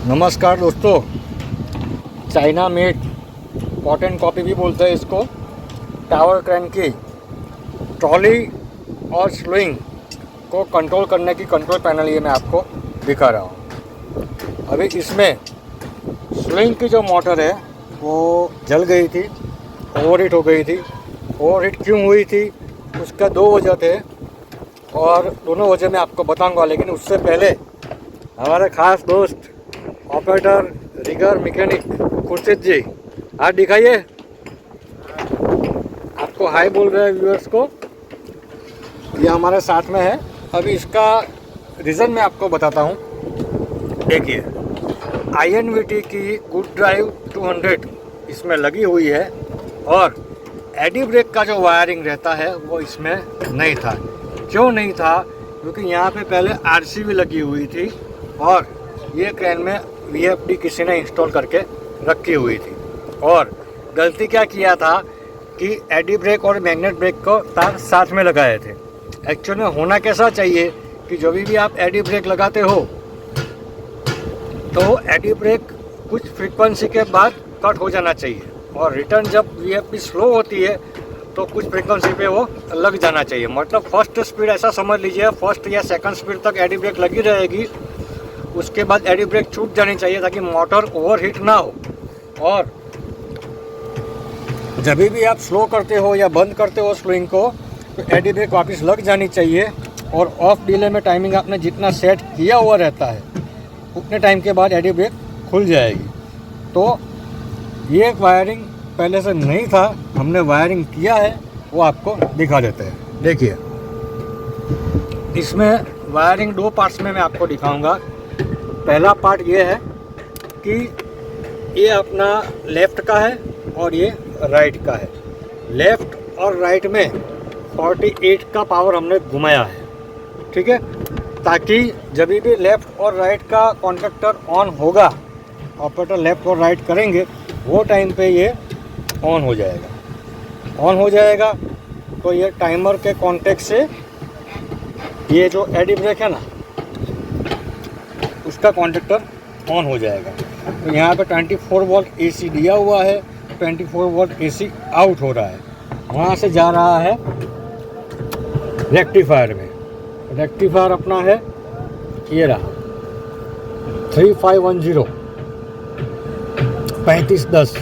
नमस्कार दोस्तों। China made cotton copy भी बोलते हैं इसको। टावर क्रेन की ट्रॉली और स्विंग को कंट्रोल करने की कंट्रोल पैनल ये मैं आपको दिखा रहा हूँ। अभी इसमें स्विंग की जो मोटर है वो जल गई थी, ओवरहीट हो गई थी। ओवरहीट क्यों हुई थी उसका दो वजह थे और दोनों वजह मैं आपको बताऊंगा। लेकिन उससे पहले हमारे खास दोस्त ऑपरेटर रिगर मैकेनिक खुर्शीद जी, हाथ दिखाइए। आपको हाय बोल रहे हैं व्यूअर्स को, ये हमारे साथ में है। अभी इसका रीज़न मैं आपको बताता हूँ। देखिए, INVT की गुड ड्राइव 200 इसमें लगी हुई है और एडी ब्रेक का जो वायरिंग रहता है वो इसमें नहीं था। क्यों नहीं था? क्योंकि यहाँ पे पहले RCV लगी हुई थी और ये क्रेन में VFD किसी ने इंस्टॉल करके रखी हुई थी। और गलती क्या किया था कि एडी ब्रेक और मैग्नेट ब्रेक को तार साथ में लगाए थे। एक्चुअली में होना कैसा चाहिए कि जब भी आप एडी ब्रेक लगाते हो तो एडी ब्रेक कुछ फ्रीक्वेंसी के बाद कट हो जाना चाहिए और रिटर्न जब VFD स्लो होती है तो कुछ फ्रीक्वेंसी पे वो लग जाना चाहिए। मतलब फर्स्ट स्पीड ऐसा समझ लीजिए, फर्स्ट या सेकंड स्पीड तक एडी ब्रेक लगी रहेगी, उसके बाद एडी ब्रेक छूट जानी चाहिए ताकि मोटर ओवरहीट ना हो। और जब भी आप स्लो करते हो या बंद करते हो स्लोइंग को तो एडी ब्रेक वापस लग जानी चाहिए। और ऑफ डिले में टाइमिंग आपने जितना सेट किया हुआ रहता है उतने टाइम के बाद एडी ब्रेक खुल जाएगी। तो ये एक वायरिंग पहले से नहीं था, हमने वायरिंग किया है, वो आपको दिखा देते हैं। देखिए, इसमें वायरिंग दो पार्ट्स में मैं आपको दिखाऊंगा। पहला पार्ट ये है कि ये अपना लेफ़्ट का है और ये राइट का है। लेफ़्ट और राइट में 48 का पावर हमने घुमाया है, ठीक है, ताकि जब भी लेफ़्ट और राइट का कॉन्टैक्टर ऑन होगा, ऑपरेटर लेफ़्ट और राइट करेंगे, वो टाइम पे ये ऑन हो जाएगा। ऑन हो जाएगा तो ये टाइमर के कॉन्टैक्ट से ये जो एडी ब्रेक है ना उसका कॉन्टैक्टर ऑन हो जाएगा। तो यहाँ पे 24 वोल्ट AC दिया हुआ है, 24 वोल्ट AC आउट हो रहा है, वहाँ से जा रहा है रेक्टिफायर में। रेक्टिफायर अपना है ये रहा 3510 3510,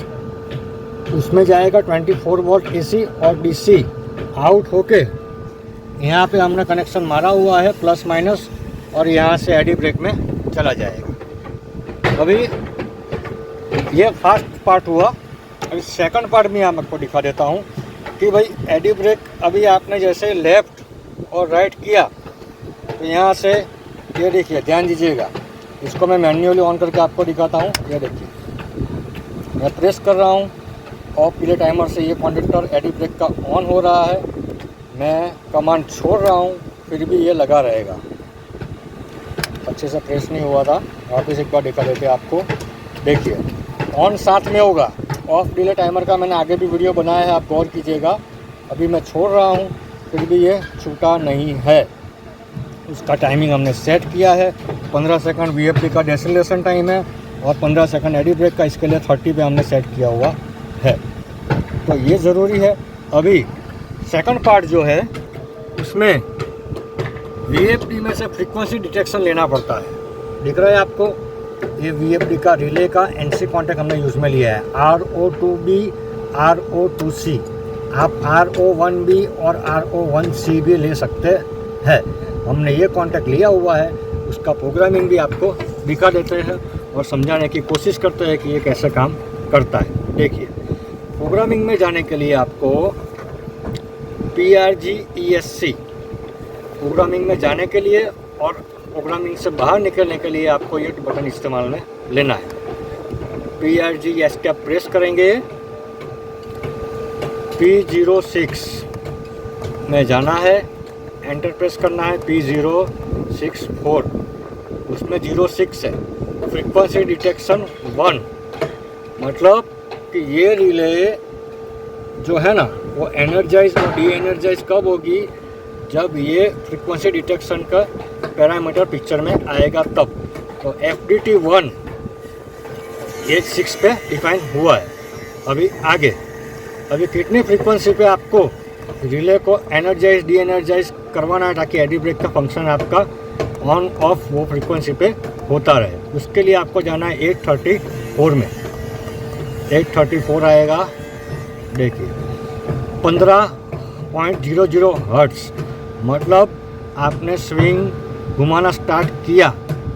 उसमें जाएगा 24 वोल्ट AC और DC आउट होके यहाँ पे हमने कनेक्शन मारा हुआ है प्लस माइनस, और यहाँ से एडी ब्रेक में चला जाएगा। अभी ये फर्स्ट पार्ट हुआ। अभी सेकंड पार्ट में मैं आपको दिखा देता हूँ कि भाई एडी ब्रेक अभी आपने जैसे लेफ़्ट और राइट किया तो यहाँ से ये देखिए, ध्यान दीजिएगा, इसको मैं मैन्युअली ऑन करके आपको दिखाता हूँ। ये देखिए, मैं प्रेस कर रहा हूँ, ऑफ डिले टाइमर से ये कॉन्टैक्टर एडी ब्रेक का ऑन हो रहा है। मैं कमांड छोड़ रहा हूँ फिर भी ये लगा रहेगा। अच्छे से प्रेस नहीं हुआ था, वापस एक बार दिखा देते आपको। देखिए, ऑन साथ में होगा। ऑफ डिले टाइमर का मैंने आगे भी वीडियो बनाया है, आप गौर कीजिएगा। अभी मैं छोड़ रहा हूँ फिर भी ये छूटा नहीं है। उसका टाइमिंग हमने सेट किया है, 15 सेकंड VFD का डेसिलेशन टाइम है और 15 सेकंड एडी ब्रेक का, इसके लिए 30 पे हमने सेट किया हुआ है। तो ये ज़रूरी है। अभी सेकंड पार्ट जो है उसमें VFD में से फ्रीक्वेंसी डिटेक्शन लेना पड़ता है। दिख रहा है आपको, ये VFD का रिले का NC कॉन्टैक्ट हमने यूज़ में लिया है, RO2B RO2C। आप RO1B और RO1C भी ले सकते हैं। हमने ये कॉन्टैक्ट लिया हुआ है, उसका प्रोग्रामिंग भी आपको दिखा देते हैं और समझाने की कोशिश करते हैं कि ये कैसे काम करता है। देखिए, प्रोग्रामिंग में जाने के लिए आपको PRGESC प्रोग्रामिंग में जाने के लिए और प्रोग्रामिंग से बाहर निकलने के लिए आपको ये बटन इस्तेमाल में लेना है। PRGESC का प्रेस करेंगे, P06 में जाना है, एंटर प्रेस करना है। P064 उसमें 06 है, फ्रीक्वेंसी डिटेक्शन 1। मतलब कि ये रिले जो है ना वो एनर्जाइज और डी एनर्जाइज कब होगी, जब ये फ्रीक्वेंसी डिटेक्शन का पैरामीटर पिक्चर में आएगा तब। तो FDT1 एज 6 पे डिफाइन हुआ है। अभी आगे, अभी कितनी फ्रीक्वेंसी पे आपको रिले को एनर्जाइज डी एनर्जाइज करवाना है ताकि एडी ब्रेक का फंक्शन आपका ऑन ऑफ वो फ्रीक्वेंसी पे होता रहे। उसके लिए आपको जाना है 834 में। 834 आएगा, देखिए 15.00 हर्ट्ज, मतलब आपने स्विंग घुमाना स्टार्ट किया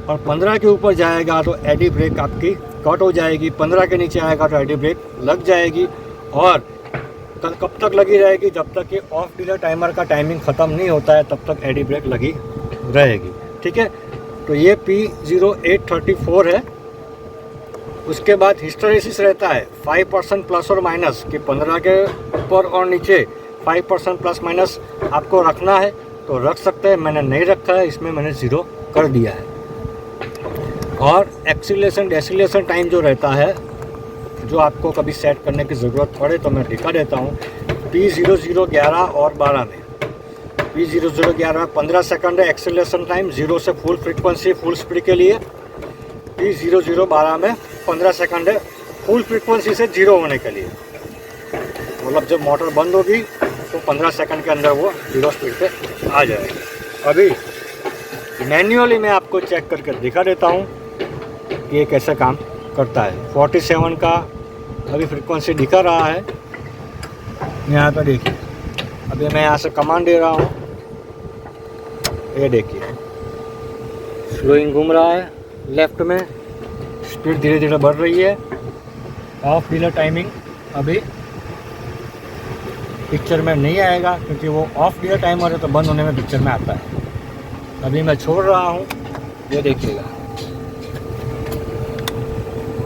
और 15 के ऊपर जाएगा तो एडी ब्रेक आपकी कट हो जाएगी, 15 के नीचे आएगा तो एडी ब्रेक लग जाएगी और कब तक लगी रहेगी, जब तक कि ऑफ डीलर टाइमर का टाइमिंग ख़त्म नहीं होता है तब तक एडी ब्रेक लगी रहेगी। ठीक है, तो ये P0834 है। उसके बाद हिस्टैरिसीस रहता है 5% प्लस और माइनस, कि 15 के ऊपर और नीचे 5% प्लस माइनस आपको रखना है तो रख सकते हैं। मैंने नहीं रखा है, इसमें मैंने 0 कर दिया है। और एक्सीलरेशन डेसीलेशन टाइम जो रहता है, जो आपको कभी सेट करने की ज़रूरत पड़े तो मैं दिखा देता हूँ। P0011 और 12 में P0011 15 सेकंड है एक्सीलरेशन टाइम, 0 से फुल फ्रीक्वेंसी फुल स्पीड के लिए। P0012 में 15 सेकंड है फुल फ्रीक्वेंसी से 0 होने के लिए, मतलब जब मोटर बंद होगी तो 15 सेकंड के अंदर वो 0 स्पीड पे आ जाएगी। अभी मैन्युअली मैं आपको चेक करके दिखा देता हूँ कि ये कैसे काम करता है। 47 का अभी फ्रीक्वेंसी दिखा रहा है, यहाँ पर देखिए। अभी मैं यहाँ से कमांड दे रहा हूँ, ये देखिए स्लोइंग घूम रहा है लेफ्ट में, स्पीड धीरे धीरे बढ़ रही है। ऑफ डीलर टाइमिंग अभी पिक्चर में नहीं आएगा क्योंकि वो ऑफ डीलर टाइमर है तो बंद होने में पिक्चर में आता है। अभी मैं छोड़ रहा हूँ, ये देखिएगा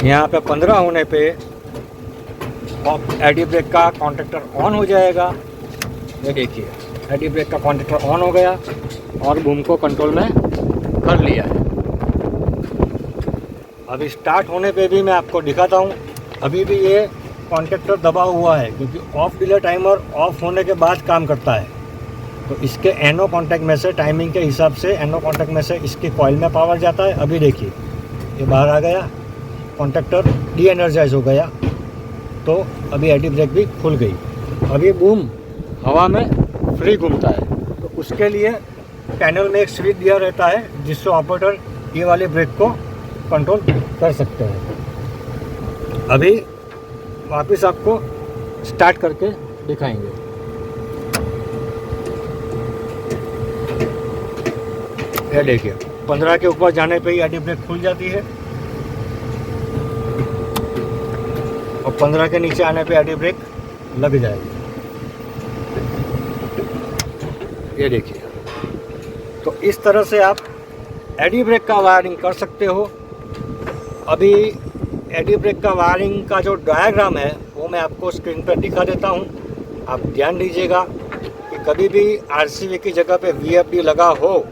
यहाँ पे 15 होने पे एडी ब्रेक का कॉन्टैक्टर ऑन हो जाएगा। ये देखिए एडी ब्रेक का कॉन्टैक्टर ऑन हो गया और बूम को कंट्रोल में कर लिया है। अभी स्टार्ट होने पे भी मैं आपको दिखाता हूँ, अभी भी ये कॉन्टैक्टर दबा हुआ है क्योंकि ऑफ डीलर टाइमर ऑफ होने के बाद काम करता है। तो इसके एनो कॉन्टैक्ट में से टाइमिंग के हिसाब से एनो कॉन्टैक्ट में से इसकी कॉइल में पावर जाता है। अभी देखिए ये बाहर आ गया, कॉन्टैक्टर डी एनर्जाइज हो गया, तो अभी एडी ब्रेक भी खुल गई। अभी बूम हवा में फ्री घूमता है, तो उसके लिए पैनल में एक स्विच दिया रहता है जिससे ऑपरेटर ये वाले ब्रेक को कंट्रोल कर सकते हैं। अभी वापस आपको स्टार्ट करके दिखाएंगे। ये देखिए 15 के ऊपर जाने पे ही एडी ब्रेक खुल जाती है और 15 के नीचे आने पे एडी ब्रेक लग जाएगी। ये देखिए, तो इस तरह से आप एडी ब्रेक का वायरिंग कर सकते हो। अभी एडी ब्रेक का वायरिंग का जो डायग्राम है वो मैं आपको स्क्रीन पर दिखा देता हूँ। आप ध्यान दीजिएगा कि कभी भी आरसीबी की जगह पे वीएफडी लगा हो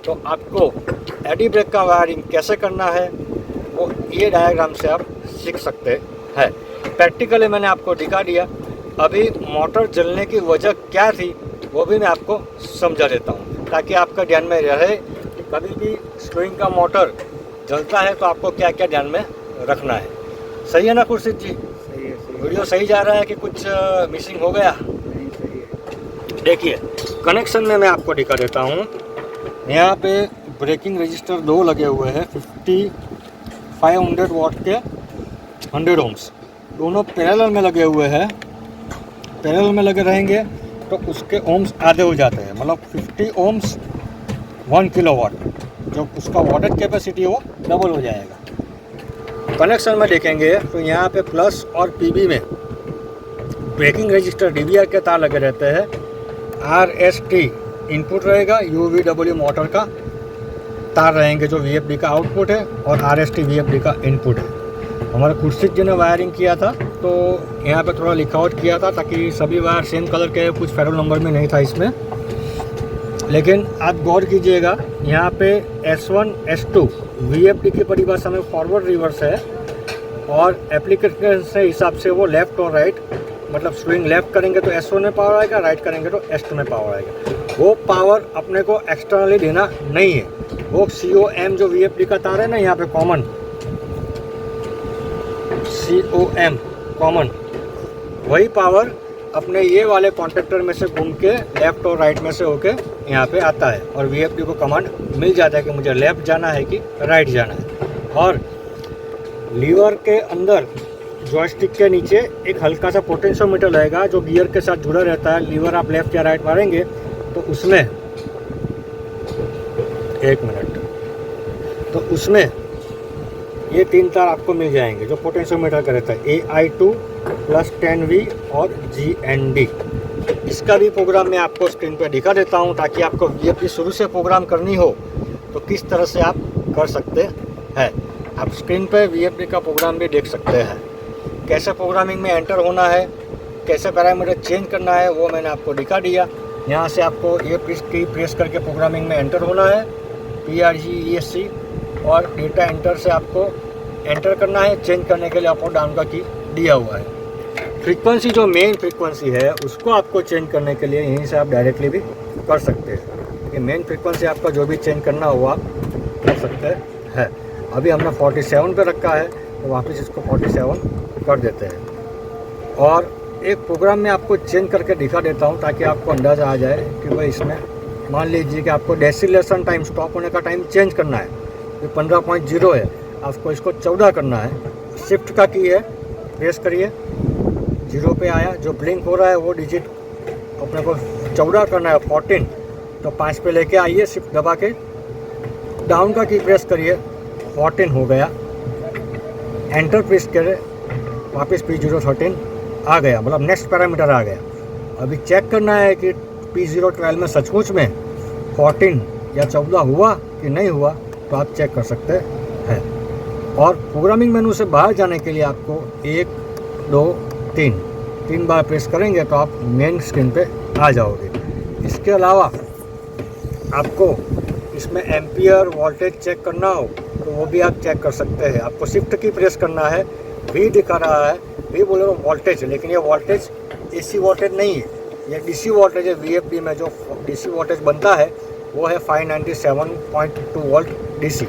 तो आपको एडी ब्रेक का वायरिंग कैसे करना है वो ये डायग्राम से आप सीख सकते हैं। प्रैक्टिकली मैंने आपको दिखा दिया। अभी मोटर जलने की वजह क्या थी वो भी मैं आपको समझा देता हूँ ताकि आपका ध्यान में रहे कि कभी भी स्लोइंग का मोटर जलता है तो आपको क्या क्या ध्यान में रखना है। सही है ना खुर्शीद जी? सही है, सही है। वीडियो सही जा रहा है कि कुछ मिसिंग हो गया? नहीं, सही है। देखिए कनेक्शन में मैं आपको दिखा देता हूँ। यहाँ पे ब्रेकिंग रजिस्टर 2 लगे हुए हैं 5500 वाट के 100 ओम्स, दोनों पैरेलल में लगे हुए हैं। पैरेलल में लगे रहेंगे तो उसके ओम्स आधे हो जाते हैं, मतलब 50 ओम्स 1 किलोवाट, जो उसका वाटेज कैपेसिटी वो डबल हो जाएगा। कनेक्शन में देखेंगे तो यहाँ पे प्लस और पीबी में ब्रेकिंग रजिस्टर डीवीआर के तार लगे रहते हैं। आरएसटी इनपुट रहेगा, यूवीडब्ल्यू मोटर का तार रहेंगे जो वीएफडी का आउटपुट है और आरएसटी वीएफडी का इनपुट है। हमारे खुर्शीद जी ने वायरिंग किया था तो यहाँ पे थोड़ा लिखावट किया था ताकि सभी वायर सेम कलर के, कुछ फेरल नंबर में नहीं था इसमें। लेकिन आप गौर कीजिएगा यहाँ पे S1 S2 वीएफडी की परिभाषा में फॉरवर्ड रिवर्स है और एप्लीकेशन से हिसाब से वो लेफ़्ट और राइट, मतलब स्विंग लेफ़्ट करेंगे तो S1 में पावर आएगा, राइट करेंगे तो S2 में पावर आएगा। वो पावर अपने को एक्सटर्नली देना नहीं है, वो COM जो वीएफडी का तार है ना यहाँ पे कॉमन, COM कॉमन, वही पावर अपने ये वाले कॉन्टेक्टर में से घूम के लेफ़्ट और राइट में से होके यहाँ पे आता है और VFD को कमांड मिल जाता है कि मुझे लेफ़्ट जाना है कि राइट जाना है। और लीवर के अंदर जॉयस्टिक के नीचे एक हल्का सा पोटेंशियोमीटर रहेगा जो गियर के साथ जुड़ा रहता है। लीवर आप लेफ़्ट या राइट मारेंगे तो उसमें, एक मिनट, तो उसमें ये 3 तार आपको मिल जाएंगे जो पोटेंशियोमीटर का रहता है, AI2 + 10V और GND। इसका भी प्रोग्राम मैं आपको स्क्रीन पर दिखा देता हूँ ताकि आपको VFD शुरू से प्रोग्राम करनी हो तो किस तरह से आप कर सकते हैं। आप स्क्रीन पर VFD का प्रोग्राम भी देख सकते हैं। कैसे प्रोग्रामिंग में एंटर होना है, कैसे पैरामीटर चेंज करना है, वो मैंने आपको दिखा दिया। यहाँ से आपको ये की प्रेस करके प्रोग्रामिंग में एंटर होना है, PRG ESC, और डेटा एंटर से आपको एंटर करना है। चेंज करने के लिए अप और डाउन का की दिया हुआ है। फ्रीक्वेंसी जो मेन फ्रीक्वेंसी है उसको आपको चेंज करने के लिए यहीं से आप डायरेक्टली भी कर सकते हैं। ये मेन फ्रीक्वेंसी आपका जो भी चेंज करना हो आप कर सकते हैं। अभी हमने 47 पे रखा है तो वापस इसको 47 कर देते हैं। और एक प्रोग्राम में आपको चेंज करके दिखा देता हूँ ताकि आपको अंदाज़ा आ जाए कि भाई इसमें मान लीजिए कि आपको डेसिलेशन टाइम, स्टॉप होने का टाइम चेंज करना है। ये 15.0 है, आपको इसको 14 करना है। शिफ्ट का की है, प्रेस करिए, 0 पे आया, जो ब्लिंक हो रहा है वो डिजिट अपने को 14 करना है, 14, तो 5 पे लेके आइए, शिफ्ट दबा के डाउन का की प्रेस करिए, 14 हो गया। एंटर प्रेस करें, वापस P013 आ गया, मतलब नेक्स्ट पैरामीटर आ गया। अभी चेक करना है कि P012 में सचमुच में 14 या 14 हुआ कि नहीं हुआ, तो आप चेक कर सकते हैं। और प्रोग्रामिंग मेनू से बाहर जाने के लिए आपको 1 2 3 बार प्रेस करेंगे तो आप मेन स्क्रीन पे आ जाओगे। इसके अलावा आपको इसमें एम्पियर वोल्टेज चेक करना हो तो वो भी आप चेक कर सकते हैं। आपको शिफ्ट की प्रेस करना है, V दिखा रहा है, V बोले तो वोल्टेज, लेकिन ये वोल्टेज AC वोल्टेज नहीं है, ये DC वोल्टेज है। VFD में जो DC वोल्टेज बनता है वो है 597.2 वोल्ट DC।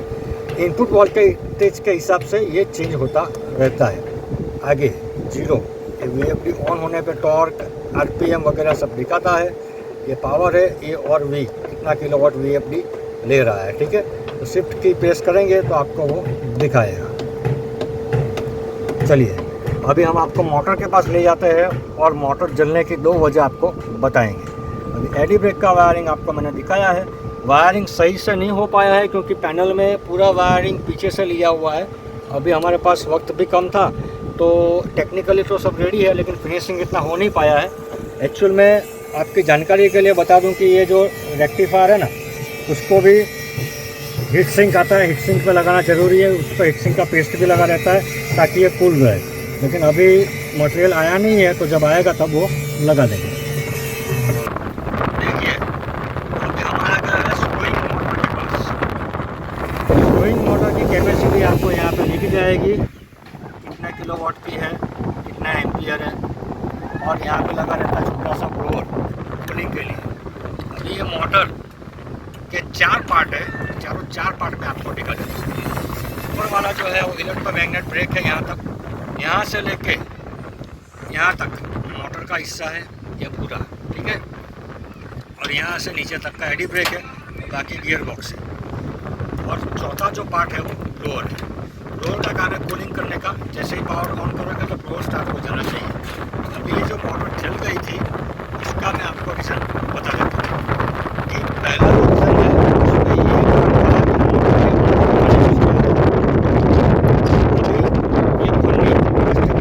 इनपुट वोल्टेज के हिसाब से ये चेंज होता रहता है। आगे 0, VFD ऑन होने पे टॉर्क, RPM वगैरह सब दिखाता है। ये पावर है A और V, कितना किलोवाट VFD ले रहा है, ठीक है। तो शिफ्ट की प्रेस करेंगे तो आपको वो दिखाएगा। चलिए अभी हम आपको मोटर के पास ले जाते हैं और मोटर जलने की 2 वजह आपको बताएंगे। अभी एडी ब्रेक का वायरिंग आपको मैंने दिखाया है। वायरिंग सही से नहीं हो पाया है क्योंकि पैनल में पूरा वायरिंग पीछे से लिया हुआ है। अभी हमारे पास वक्त भी कम था तो टेक्निकली तो सब रेडी है लेकिन फिनिशिंग इतना हो नहीं पाया है। एक्चुअल में आपकी जानकारी के लिए बता दूं कि ये जो रेक्टिफायर है ना, उसको भी हीट सिंक आता है, हीट सिंक पे लगाना ज़रूरी है। उस पर हीट सिंक का पेस्ट भी लगा रहता है ताकि ये कूल रहे, लेकिन अभी मटेरियल आया नहीं है तो जब आएगा तब वो लगा देंगे। देखिए अभी हमारा गया है स्क्रूइंग मोटर के पास। स्क्रूइंग मोटर की कैपेसिटी आपको यहाँ पे लिखी जाएगी, कितना किलोवाट की है, कितना एम्पियर है, और यहाँ पे लगा रहता है छोटा सा ब्लोअर कूलिंग के लिए। अभी ये मोटर के 4 पार्ट है, चारों 4 पार्ट में आपको दिखा देता हूँ। ऊपर वाला जो है वो इलेक्ट्रोमैग्नेट ब्रेक है, यहाँ तक, यहाँ से लेके यहाँ तक मोटर का हिस्सा है ये पूरा, ठीक है। और यहाँ से नीचे तक का एडी ब्रेक है, बाकी गियर बॉक्स है। और चौथा जो पार्ट है वो ब्लोअर है। ब्लोअर का कार्य कूलिंग करने का, जैसे ही पावर ऑन करोगे तो ब्लोअर स्टार्ट हो जाना चाहिए। अभी ये जो मोटर चल गई थी इसका मैं आपको रीज़न बता देता हूँ कि पहला रीज़न है उसमें ये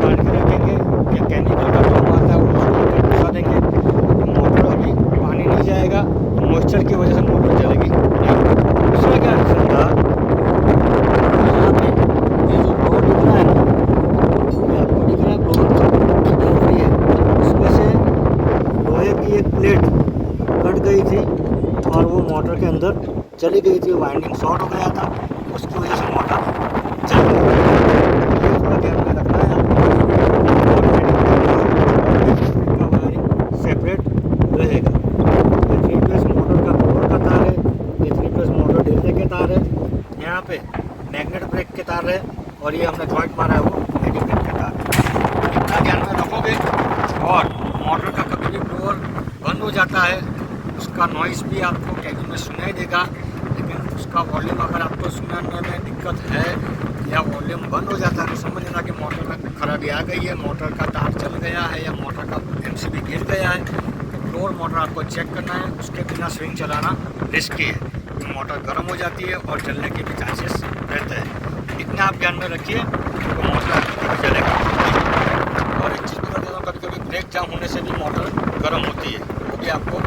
पानी रखेंगे या केमिकल का जो आता है उसको घुसा देंगे तो मोटर अभी पानी नहीं जाएगा, तो मॉइस्चर की वजह से मोटर चलेगी नहीं। दूसरा क्या रीज़न था, यहाँ पे ये जो ब्लोअर दिख रहा है ना, ये आपको दिख रहा है ब्लोअर है, उसमें से लोहे की एक प्लेट कट गई थी और वो मोटर के अंदर चली गई थी, वाइंडिंग शॉर्ट हो गया था, उसकी वजह से मोटर चल गई। ये थोड़ा ध्यान में रखना है आपको, वायरिंग सेपरेट रहेगा। ये 3 फेज मोटर का ब्लोअर का तार है, ये 3 फेज मोटर डीजे के तार है, यहाँ पे मैग्नेट ब्रेक के तार है, और ये हमने जॉइंट मारा है वो सिंगल पिन का तार। इतना ध्यान में रखोगे। और मोटर का कभी भी ब्लोअर बंद हो जाता है, उसका नॉइज़ भी आपको कैबिन में सुनाई देगा, लेकिन उसका वॉल्यूम अगर आपको सुनाने में दिक्कत है या वॉल्यूम बंद हो जाता है तो समझ लेना कि मोटर में खराबी आ गई है, मोटर का तार जल गया है या मोटर का एमसीबी गिर गया है। तो ब्लोअर मोटर आपको चेक करना है, उसके बिना स्विंग चलाना रिस्की है, तो मोटर गर्म हो जाती है और जलने के भी चांसेस रहते हैं। इतना आप ध्यान में रखिए तो मोटर आपकी चलेगा। और एक चीज़ बता देता हूँ, कभी कभी ब्रेक जाम होने से भी मोटर गर्म होती है, वो भी आपको